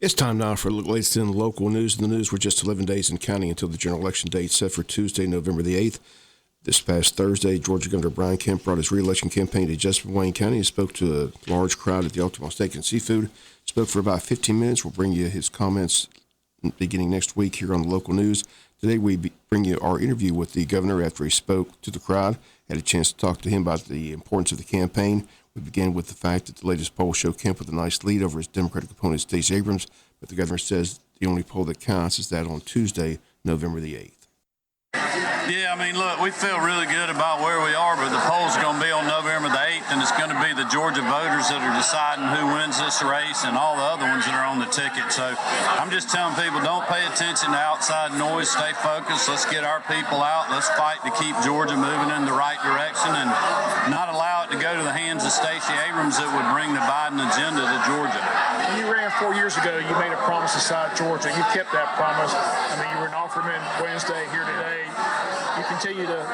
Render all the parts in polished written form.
It's time now for the latest in local news. In the news, we're just 11 days and counting until the general election date set for Tuesday, November the 8th. This past Thursday, Georgia Governor Brian Kemp brought his re-election campaign to Jessup, Wayne County. He spoke to a large crowd at the Ultimo Steak and Seafood. Spoke for about 15 minutes. We'll bring you his comments beginning next week here on the local news. Today, we bring you our interview with the governor after he spoke to the crowd. Had a chance to talk to him about the importance of the campaign. We begin with the fact that the latest polls show Kemp with a nice lead over his Democratic opponent, Stacey Abrams, but the governor says the only poll that counts is that on Tuesday, November the 8th. Yeah, I mean, look, we feel really good about where we are, but the poll's going to be on November the 8th, and it's going to be the Georgia voters that are deciding who wins this race and all the other ones that are on the ticket. So I'm just telling people, don't pay attention to outside noise. Stay focused. Let's get our people out. Let's fight to keep Georgia moving in the right direction and not allow it to go to the hands of Stacey Abrams that would bring the Biden agenda to Georgia. When you ran 4 years ago, you made a promise to South Georgia. You kept that promise. I mean, you were in Offerman Wednesday, here today. You continue to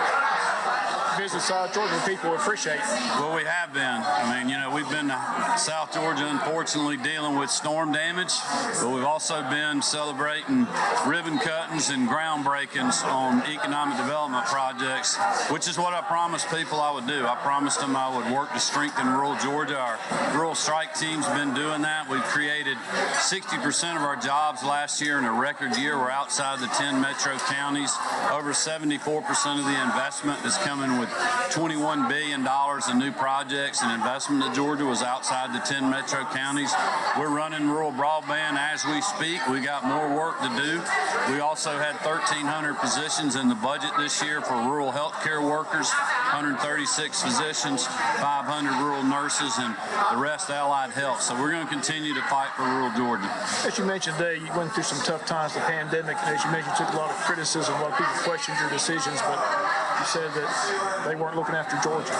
visit South Georgia, people appreciate. Well, we have been. I mean, we've been to South Georgia, unfortunately, dealing with storm damage, but we've also been celebrating ribbon cuttings and groundbreakings on economic development projects, which is what I promised people I would do. I promised them I would work to strengthen rural Georgia. Our rural strike team's been doing that. We've created 60% of our jobs last year in a record year. We're outside the 10 metro counties. Over 74% of the investment is coming with $21 billion in new projects and investment to Georgia was outside the 10 metro counties. We're running rural broadband as we speak. We got more work to do. We also had 1,300 positions in the budget this year for rural health care workers, 136 physicians, 500 rural nurses, and the rest allied health. So we're going to continue to fight for rural Georgia. As you mentioned today, you went through some tough times, the pandemic. As you mentioned, you took a lot of criticism. A lot of people questioned your decisions, but you said that they weren't looking after Georgia.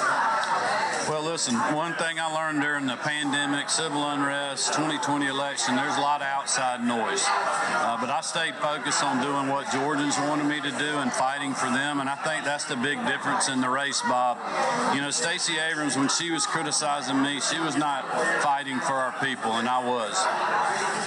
Well, listen, one thing I learned during the pandemic, civil unrest, 2020 election, there's a lot of outside noise. But I stayed focused on doing what Georgians wanted me to do and fighting for them, and I think that's the big difference in the race, Bob. Stacey Abrams, when she was criticizing me, she was not fighting for our people, and I was.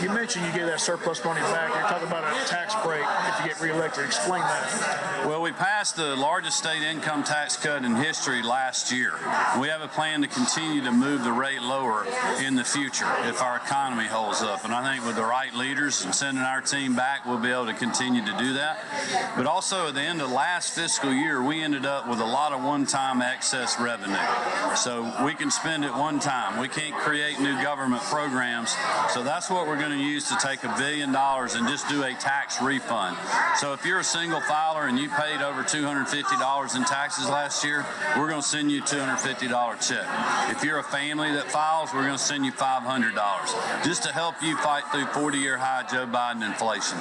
You mentioned you gave that surplus money back. You're talking about a tax break if you get reelected. Explain that. Well, we passed the largest state income tax cut in history last year. We have a plan to continue to move the rate lower in the future if our economy holds up. And I think with the right leaders and sending our team back, we'll be able to continue to do that. But also at the end of last fiscal year, we ended up with a lot of one-time excess revenue. So we can spend it one time. We can't create new government programs. So that's what we're going to use to take $1 billion and just do a tax refund. So if you're a single filer and you paid over $250 in taxes last year, we're going to send you a $250 check. If you're a family that files, we're going to send you $500 just to help you fight through 40-year high Joe Biden inflation.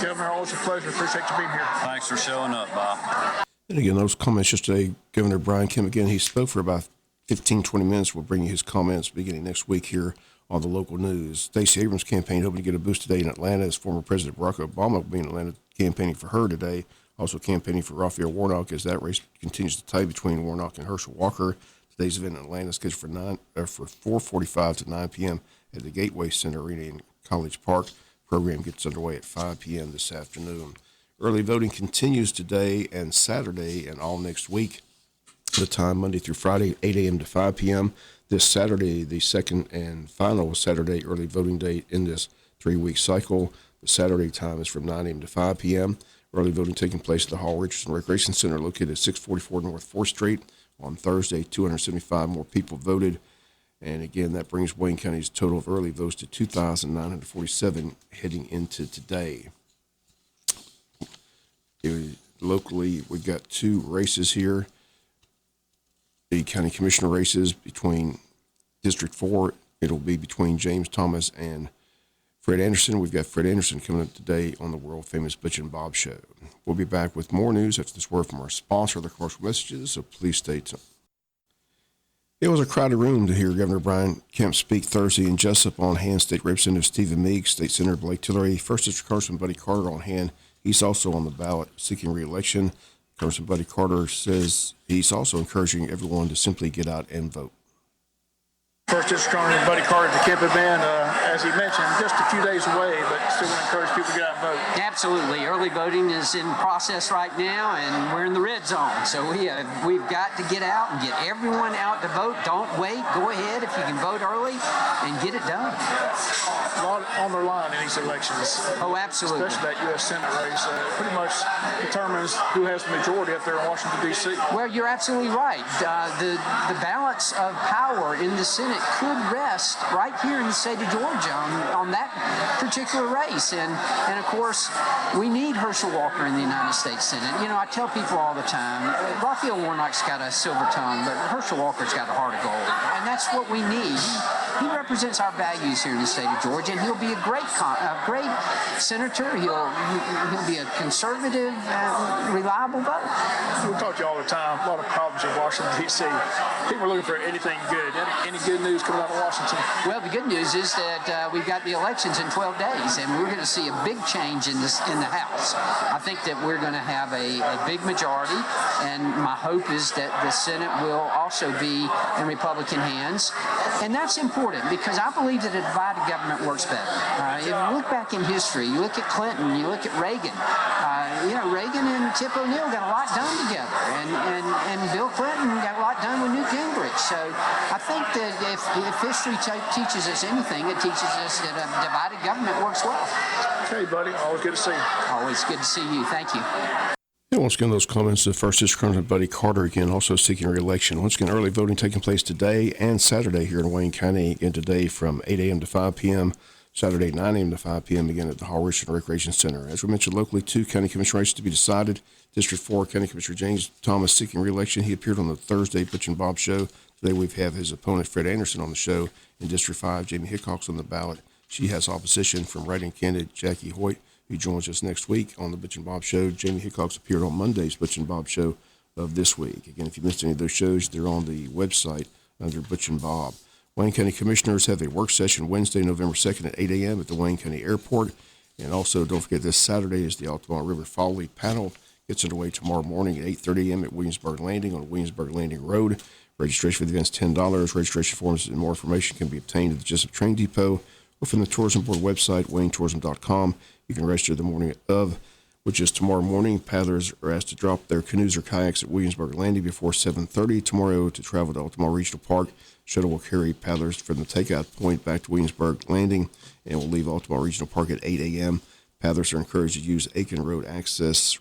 Governor, always a pleasure. Appreciate you being here. Thanks for showing up, Bob. And again, those comments yesterday, Governor Brian Kemp, again, he spoke for about 15, 20 minutes. We'll bring you his comments beginning next week here on the local news. Stacey Abrams' campaign hoping to get a boost today in Atlanta as former President Barack Obama will be in Atlanta campaigning for her today. Also campaigning for Raphael Warnock as that race continues to tie between Warnock and Herschel Walker. Today's event in Atlanta is scheduled for 4:45 to 9 p.m. at the Gateway Center Arena in College Park. The program gets underway at 5 p.m. this afternoon. Early voting continues today and Saturday and all next week. The time Monday through Friday, 8 a.m. to 5 p.m. This Saturday, the second and final Saturday early voting date in this 3-week cycle. The Saturday time is from 9 a.m. to 5 p.m. Early voting taking place at the Hall Richardson Recreation Center located at 644 North 4th Street. On Thursday, 275 more people voted. And again, that brings Wayne County's total of early votes to 2,947 heading into today. Locally, we've got 2 races here. The county commissioner races between District 4. It'll be between James Thomas and Fred Anderson. We've got Fred Anderson coming up today on the world-famous Butch and Bob Show. We'll be back with more news after this word from our sponsor, the commercial messages, so please stay tuned. It was a crowded room to hear Governor Brian Kemp speak Thursday in Jessup. On hand, State Representative Stephen Meeks, State Senator Blake Tillery, 1st District Congressman Buddy Carter on hand. He's also on the ballot seeking re-election. Congressman Buddy Carter says he's also encouraging everyone to simply get out and vote. First District Congressman Buddy Carter, the Kemp band, as he mentioned, just a few days away, but still want to encourage people to get out and vote. Absolutely. Early voting is in process right now, and we're in the red zone. So we've got to get out and get everyone out to vote. Don't wait. Go ahead if you can vote early and get it done. A lot on their line in these elections. Oh, absolutely. Especially that U.S. Senate race. Pretty much determines who has the majority up there in Washington, D.C. Well, you're absolutely right. The balance of power in the Senate could rest right here in the state of Georgia on that particular race. And of course, we need Herschel Walker in the United States Senate. You know, I tell people all the time, Raphael Warnock's got a silver tongue, but Herschel Walker's got a heart of gold. And that's what we need. He represents our values here in the state of Georgia, and he'll be a great senator. He'll be a conservative, reliable vote. We talk to you all the time. A lot of problems in Washington, D.C. People are looking for anything good. Any good news coming out of Washington? Well, the good news is that we've got the elections in 12 days, and we're going to see a big change in the House. I think that we're going to have a big majority, and my hope is that the Senate will also be in Republican hands. And that's important because I believe that a divided government works better. If you look back in history, you look at Clinton, you look at Reagan. Reagan and Tip O'Neill got a lot done together, and Bill Clinton got a lot done with Newt Gingrich. So I think that if history teaches us anything, it teaches us that a divided government works well. Hey, buddy. Always good to see you. Always good to see you. Thank you. Yeah, once again, those comments to First District Congressman Buddy Carter, again, also seeking re-election. Once again, early voting taking place today and Saturday here in Wayne County. Again, today from 8 a.m. to 5 p.m., Saturday 9 a.m. to 5 p.m., again at the Hall Richardson Recreation Center. As we mentioned, locally, 2 county commission races to be decided. District 4, County Commissioner James Thomas seeking re-election. He appeared on the Thursday Butch and Bob show. Today we have his opponent, Fred Anderson, on the show. In District 5, Jamie Hickok's on the ballot. She has opposition from writing candidate Jackie Hoyt, who joins us next week on the Butch and Bob show. Jamie Hickok's appeared on Monday's Butch and Bob show of this week. Again, if you missed any of those shows, they're on the website under Butch and Bob. Wayne County Commissioners have a work session Wednesday, November 2nd at 8 a.m. at the Wayne County Airport. And also, don't forget, this Saturday is the Altamont River Fall Leaf Panel. Gets underway tomorrow morning at 8:30 a.m. at Williamsburg Landing on Williamsburg Landing Road. Registration for the event is $10. Registration forms and more information can be obtained at the Jessup Train Depot or from the Tourism Board website, waynetourism.com. You can register the morning of, which is tomorrow morning. Paddlers are asked to drop their canoes or kayaks at Williamsburg Landing before 7:30 tomorrow to travel to Altamont Regional Park. Shuttle will carry paddlers from the takeout point back to Williamsburg Landing and will leave Altamont Regional Park at 8 a.m. Paddlers are encouraged to use Aiken Road access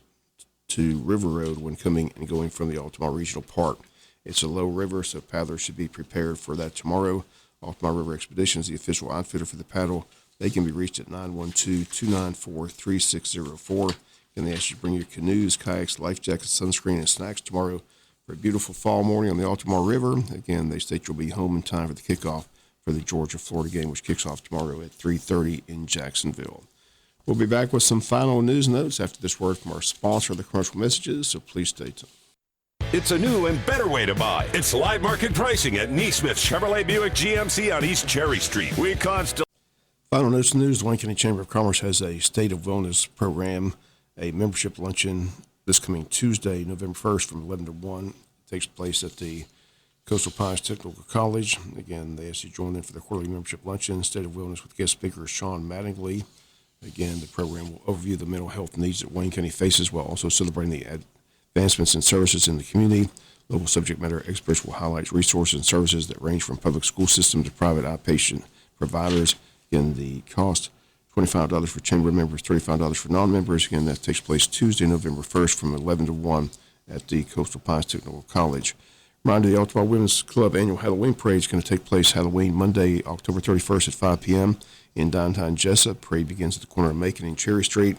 to River Road when coming and going from the Altamont Regional Park. It's a low river, so paddlers should be prepared for that tomorrow. Altamont River Expeditions, the official outfitter for the paddle. They can be reached at 912-294-3604. And they ask you to bring your canoes, kayaks, life jackets, sunscreen, and snacks tomorrow for a beautiful fall morning on the Altamont River. Again, they state you'll be home in time for the kickoff for the Georgia-Florida game, which kicks off tomorrow at 3:30 in Jacksonville. We'll be back with some final news notes after this word from our sponsor, the commercial messages, so please stay tuned. It's a new and better way to buy. It's live market pricing at Neesmith Chevrolet Buick GMC on East Cherry Street. We constantly... Final notes and news. The Wayne County Chamber of Commerce has a State of Wellness program, a membership luncheon this coming Tuesday, November 1st from 11 to 1. It takes place at the Coastal Pines Technical College. Again, they ask you to join them for the quarterly membership luncheon, State of Wellness with guest speaker Sean Mattingly. Again, the program will overview the mental health needs that Wayne County faces while also celebrating the advancements and services in the community. Local subject matter experts will highlight resources and services that range from public school system to private outpatient providers. Again, the cost, $25 for chamber members, $35 for non-members. Again, that takes place Tuesday, November 1st from 11 to 1 at the Coastal Pines Technical College. Reminder, the Altamont Women's Club annual Halloween Parade is going to take place Halloween Monday, October 31st at 5 p.m. in downtown Jessup. Parade begins at the corner of Macon and Cherry Street,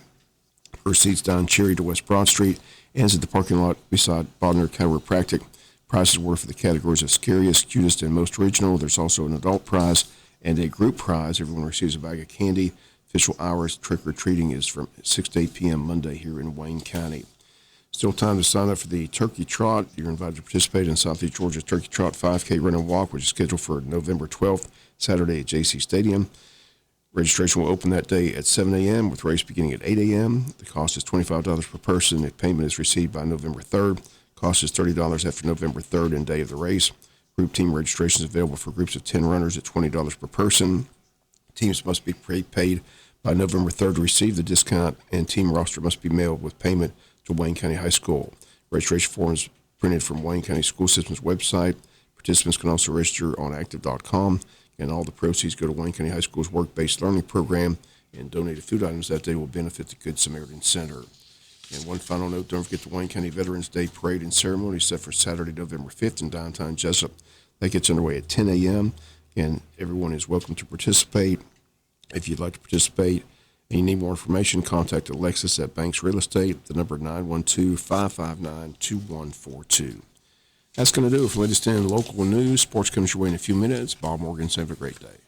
proceeds down Cherry to West Broad Street, ends at the parking lot beside Bodner Chiropractic. Prizes were for the categories of scariest, cutest, and most original. There's also an adult prize and a group prize. Everyone receives a bag of candy. Official hours trick-or-treating is from 6 to 8 p.m. Monday here in Wayne County. Still time to sign up for the Turkey Trot. You're invited to participate in Southeast Georgia's Turkey Trot 5K Run and Walk, which is scheduled for November 12th, Saturday at JC Stadium. Registration will open that day at 7 a.m. with race beginning at 8 a.m. The cost is $25 per person. If payment is received by November 3rd, cost is $30 after November 3rd and day of the race. Group team registration is available for groups of 10 runners at $20 per person. Teams must be prepaid by November 3rd to receive the discount, and team roster must be mailed with payment to Wayne County High School. Registration forms printed from Wayne County School System's website. Participants can also register on active.com, and all the proceeds go to Wayne County High School's work-based learning program, and donated food items that day will benefit the Good Samaritan Center. And one final note, don't forget the Wayne County Veterans Day Parade and Ceremony set for Saturday, November 5th in downtown Jessup. That gets underway at 10 a.m., and everyone is welcome to participate. If you'd like to participate and you need more information, contact Alexis at Banks Real Estate, the number 912-559-2142. That's going to do it for latest in local news. Sports comes your way in a few minutes. Bob Morgan, have a great day.